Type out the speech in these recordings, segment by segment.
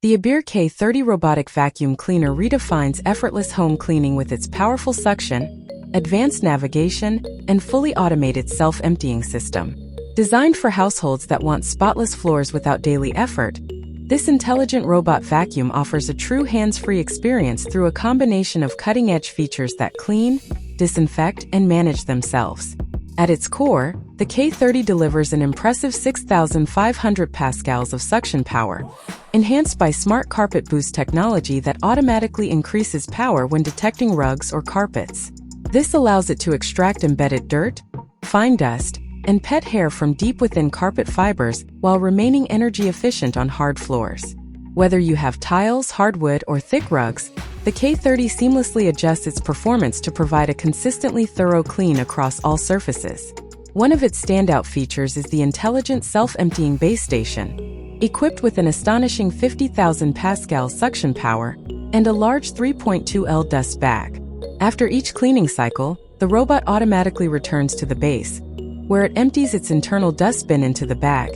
The ABIR K30 robotic vacuum cleaner redefines effortless home cleaning with its powerful suction, advanced navigation, and fully automated self-emptying system. Designed for households that want spotless floors without daily effort, this intelligent robot vacuum offers a true hands-free experience through a combination of cutting-edge features that clean, disinfect, and manage themselves. At its core, the K30 delivers an impressive 6,500 pascals of suction power, enhanced by Smart Carpet Boost technology that automatically increases power when detecting rugs or carpets. This allows it to extract embedded dirt, fine dust, and pet hair from deep within carpet fibers while remaining energy efficient on hard floors. Whether you have tiles, hardwood, or thick rugs, the K30 seamlessly adjusts its performance to provide a consistently thorough clean across all surfaces. One of its standout features is the intelligent self-emptying base station, equipped with an astonishing 50,000 pascal suction power and a large 3.2L dust bag. After each cleaning cycle, the robot automatically returns to the base, where it empties its internal dustbin into the bag,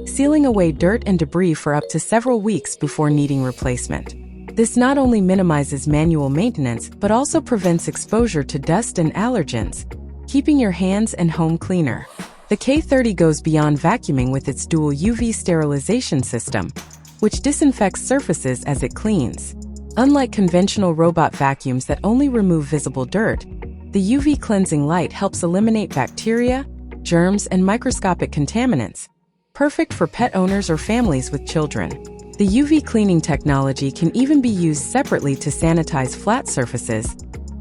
sealing away dirt and debris for up to several weeks before needing replacement. This not only minimizes manual maintenance, but also prevents exposure to dust and allergens, keeping your hands and home cleaner. The K30 goes beyond vacuuming with its dual UV sterilization system, which disinfects surfaces as it cleans. Unlike conventional robot vacuums that only remove visible dirt, the UV cleansing light helps eliminate bacteria, germs, and microscopic contaminants, perfect for pet owners or families with children. The UV cleaning technology can even be used separately to sanitize flat surfaces,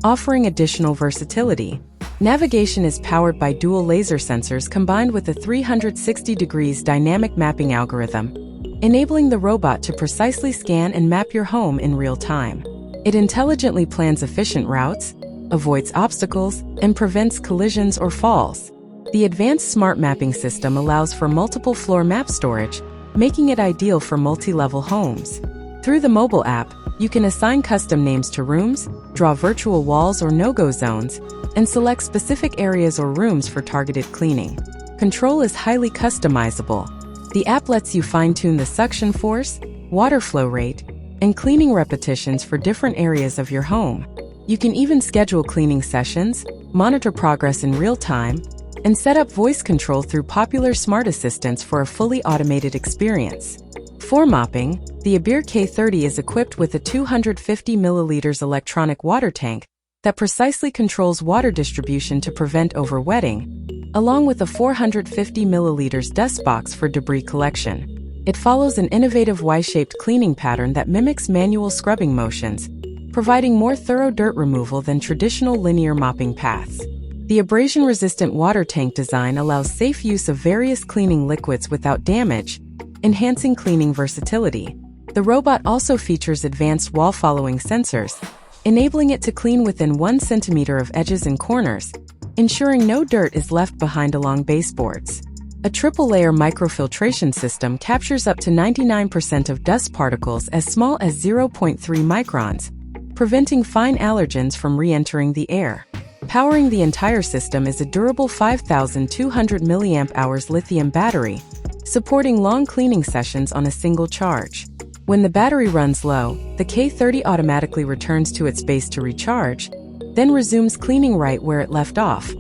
offering additional versatility. Navigation is powered by dual laser sensors combined with a 360 degrees dynamic mapping algorithm, enabling the robot to precisely scan and map your home in real time. It intelligently plans efficient routes, avoids obstacles, and prevents collisions or falls. The advanced smart mapping system allows for multiple floor map storage, making it ideal for multi-level homes. Through the mobile app, you can assign custom names to rooms, draw virtual walls or no-go zones, and select specific areas or rooms for targeted cleaning. Control is highly customizable. The app lets you fine-tune the suction force, water flow rate, and cleaning repetitions for different areas of your home. You can even schedule cleaning sessions, monitor progress in real time, and set up voice control through popular smart assistants for a fully automated experience. For mopping, the ABIR K30 is equipped with a 250 milliliters electronic water tank that precisely controls water distribution to prevent overwetting, along with a 450 milliliters dust box for debris collection. It follows an innovative Y-shaped cleaning pattern that mimics manual scrubbing motions, providing more thorough dirt removal than traditional linear mopping paths. The abrasion-resistant water tank design allows safe use of various cleaning liquids without damage, enhancing cleaning versatility. The robot also features advanced wall-following sensors, enabling it to clean within 1 centimeter of edges and corners, ensuring no dirt is left behind along baseboards. A triple-layer microfiltration system captures up to 99% of dust particles as small as 0.3 microns, preventing fine allergens from re-entering the air. Powering the entire system is a durable 5,200 mAh lithium battery, supporting long cleaning sessions on a single charge. When the battery runs low, the K30 automatically returns to its base to recharge, then resumes cleaning right where it left off,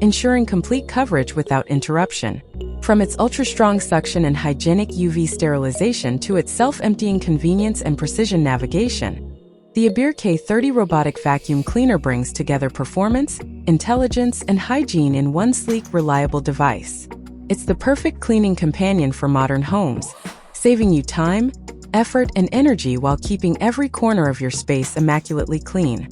ensuring complete coverage without interruption. From its ultra-strong suction and hygienic UV sterilization to its self-emptying convenience and precision navigation, the ABIR K30 robotic vacuum cleaner brings together performance, intelligence, and hygiene in one sleek, reliable device. It's the perfect cleaning companion for modern homes, saving you time, effort, and energy while keeping every corner of your space immaculately clean.